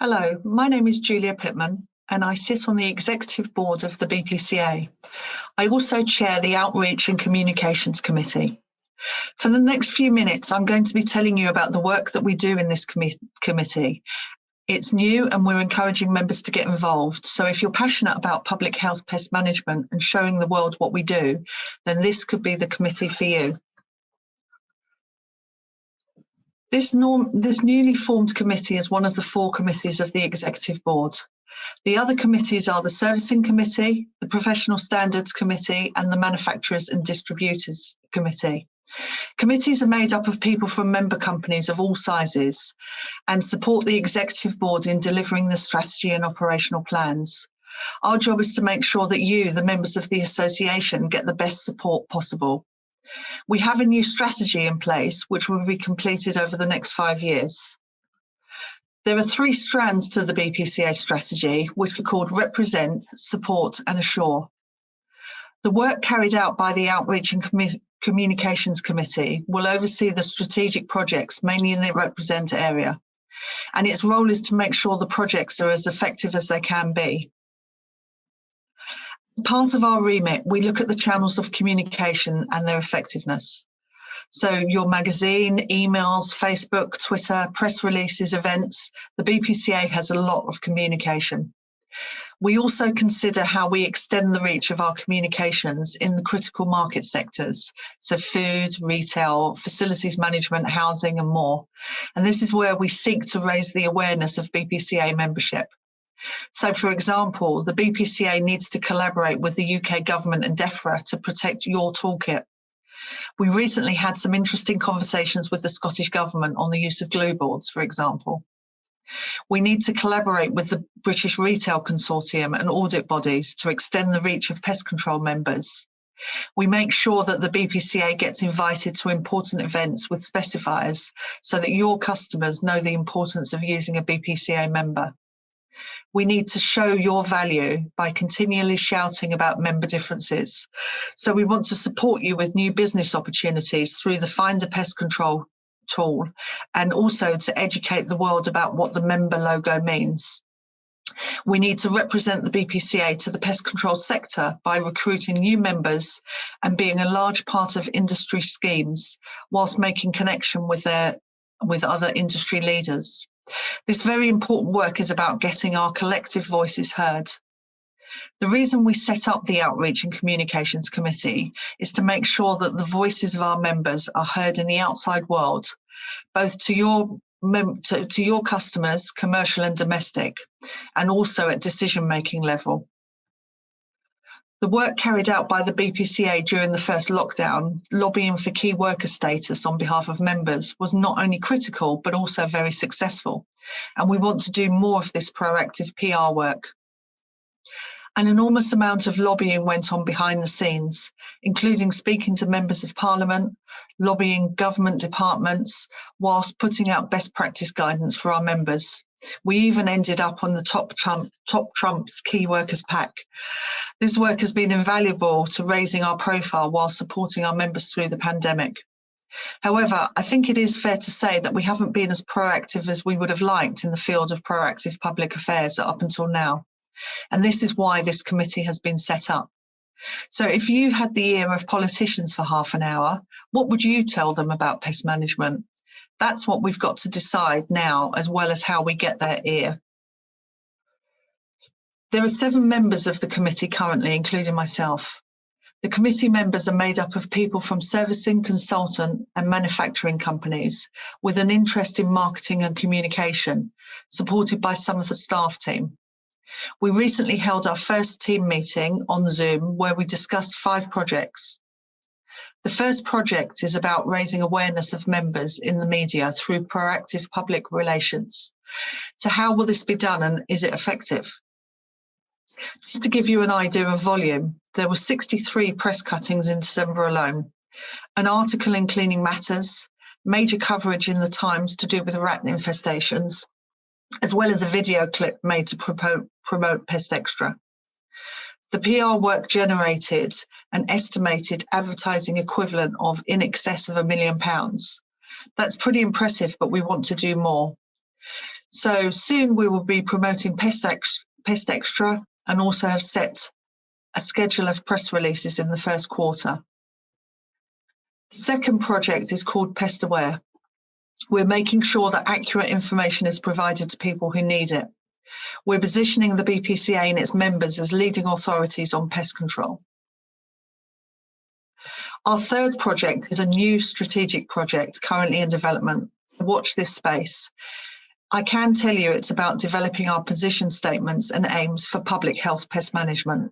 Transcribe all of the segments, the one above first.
Hello, my name is Julia Pittman and I sit on the Executive Board of the BPCA. I also chair the Outreach and Communications Committee. For the next few minutes, I'm going to be telling you about the work that we do in this committee. It's new and we're encouraging members to get involved. So if you're passionate about public health pest management and showing the world what we do, then this could be the committee for you. This newly formed committee is one of the 4 committees of the Executive Board. The other committees are the Servicing Committee, the Professional Standards Committee, and the Manufacturers and Distributors Committee. Committees are made up of people from member companies of all sizes and support the Executive Board in delivering the strategy and operational plans. Our job is to make sure that you, the members of the association, get the best support possible. We have a new strategy in place, which will be completed over the next 5 years. There are 3 strands to the BPCA strategy, which are called Represent, Support and Assure. The work carried out by the Outreach and Communications Committee will oversee the strategic projects, mainly in the Represent area, and its role is to make sure the projects are as effective as they can be. As part of our remit, we look at the channels of communication and their effectiveness. So your magazine, emails, Facebook, Twitter, press releases, events, the BPCA has a lot of communication. We also consider how we extend the reach of our communications in the critical market sectors, so food, retail, facilities management, housing and more. And this is where we seek to raise the awareness of BPCA membership. So, for example, the BPCA needs to collaborate with the UK government and DEFRA to protect your toolkit. We recently had some interesting conversations with the Scottish Government on the use of glue boards, for example. We need to collaborate with the British Retail Consortium and audit bodies to extend the reach of pest control members. We make sure that the BPCA gets invited to important events with specifiers so that your customers know the importance of using a BPCA member. We need to show your value by continually shouting about member differences. So we want to support you with new business opportunities through the Find a Pest Control tool, and also to educate the world about what the member logo means. We need to represent the BPCA to the pest control sector by recruiting new members and being a large part of industry schemes, whilst making connection with other industry leaders. This very important work is about getting our collective voices heard. The reason we set up the Outreach and Communications Committee is to make sure that the voices of our members are heard in the outside world, both to your customers, commercial and domestic, and also at decision-making level. The work carried out by the BPCA during the first lockdown, lobbying for key worker status on behalf of members, was not only critical, but also very successful. And we want to do more of this proactive PR work. An enormous amount of lobbying went on behind the scenes, including speaking to members of parliament, lobbying government departments, whilst putting out best practice guidance for our members. We even ended up on the Top Trump's Key Workers Pack. This work has been invaluable to raising our profile while supporting our members through the pandemic. However, I think it is fair to say that we haven't been as proactive as we would have liked in the field of proactive public affairs up until now. And this is why this committee has been set up. So if you had the ear of politicians for half an hour, what would you tell them about pest management? That's what we've got to decide now, as well as how we get their ear. There are 7 members of the committee currently, including myself. The committee members are made up of people from servicing, consultant and manufacturing companies with an interest in marketing and communication, supported by some of the staff team. We recently held our first team meeting on Zoom where we discussed 5 projects. The first project is about raising awareness of members in the media through proactive public relations. So how will this be done and is it effective? Just to give you an idea of volume, there were 63 press cuttings in December alone, an article in Cleaning Matters, major coverage in the Times to do with rat infestations, as well as a video clip made to promote PestExtra. The PR work generated an estimated advertising equivalent of in excess of £1 million. That's pretty impressive, but we want to do more. So soon we will be promoting PestExtra and also have set a schedule of press releases in the first quarter. The second project is called Pest Aware. We're making sure that accurate information is provided to people who need it. We're positioning the BPCA and its members as leading authorities on pest control. Our third project is a new strategic project currently in development. Watch this space. I can tell you it's about developing our position statements and aims for public health pest management.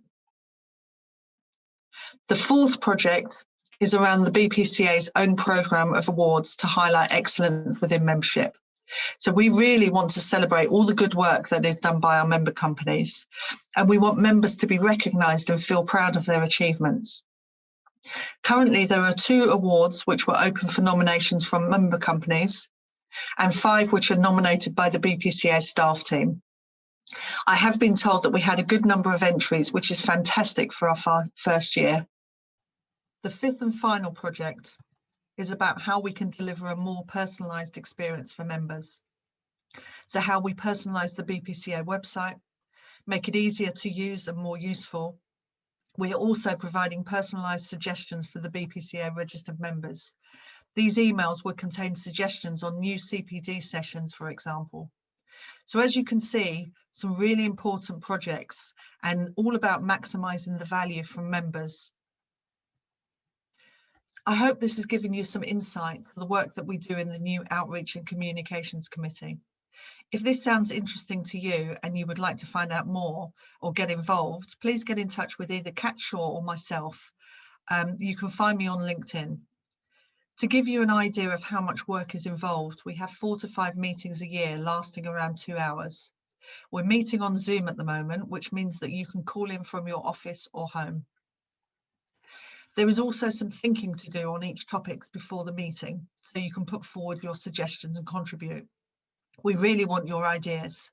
The fourth project is around the BPCA's own programme of awards to highlight excellence within membership. So we really want to celebrate all the good work that is done by our member companies, and we want members to be recognised and feel proud of their achievements. Currently, there are 2 awards which were open for nominations from member companies and 5 which are nominated by the BPCA staff team. I have been told that we had a good number of entries, which is fantastic for our first year. The fifth and final project is about how we can deliver a more personalised experience for members. So how we personalise the BPCA website, make it easier to use and more useful. We are also providing personalised suggestions for the BPCA registered members. These emails will contain suggestions on new CPD sessions, for example. So as you can see, some really important projects and all about maximising the value from members. I hope this has given you some insight for the work that we do in the new Outreach and Communications Committee. If this sounds interesting to you and you would like to find out more or get involved, please get in touch with either Kat Shaw or myself. You can find me on LinkedIn. To give you an idea of how much work is involved, we have 4 to 5 meetings a year lasting around 2 hours. We're meeting on Zoom at the moment, which means that you can call in from your office or home. There is also some thinking to do on each topic before the meeting, so you can put forward your suggestions and contribute. We really want your ideas.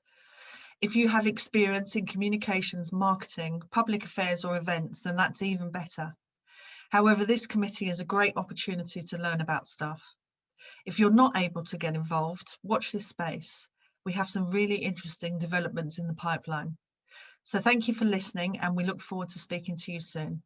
If you have experience in communications, marketing, public affairs or events, then that's even better. However, this committee is a great opportunity to learn about stuff. If you're not able to get involved, watch this space. We have some really interesting developments in the pipeline. So thank you for listening, and we look forward to speaking to you soon.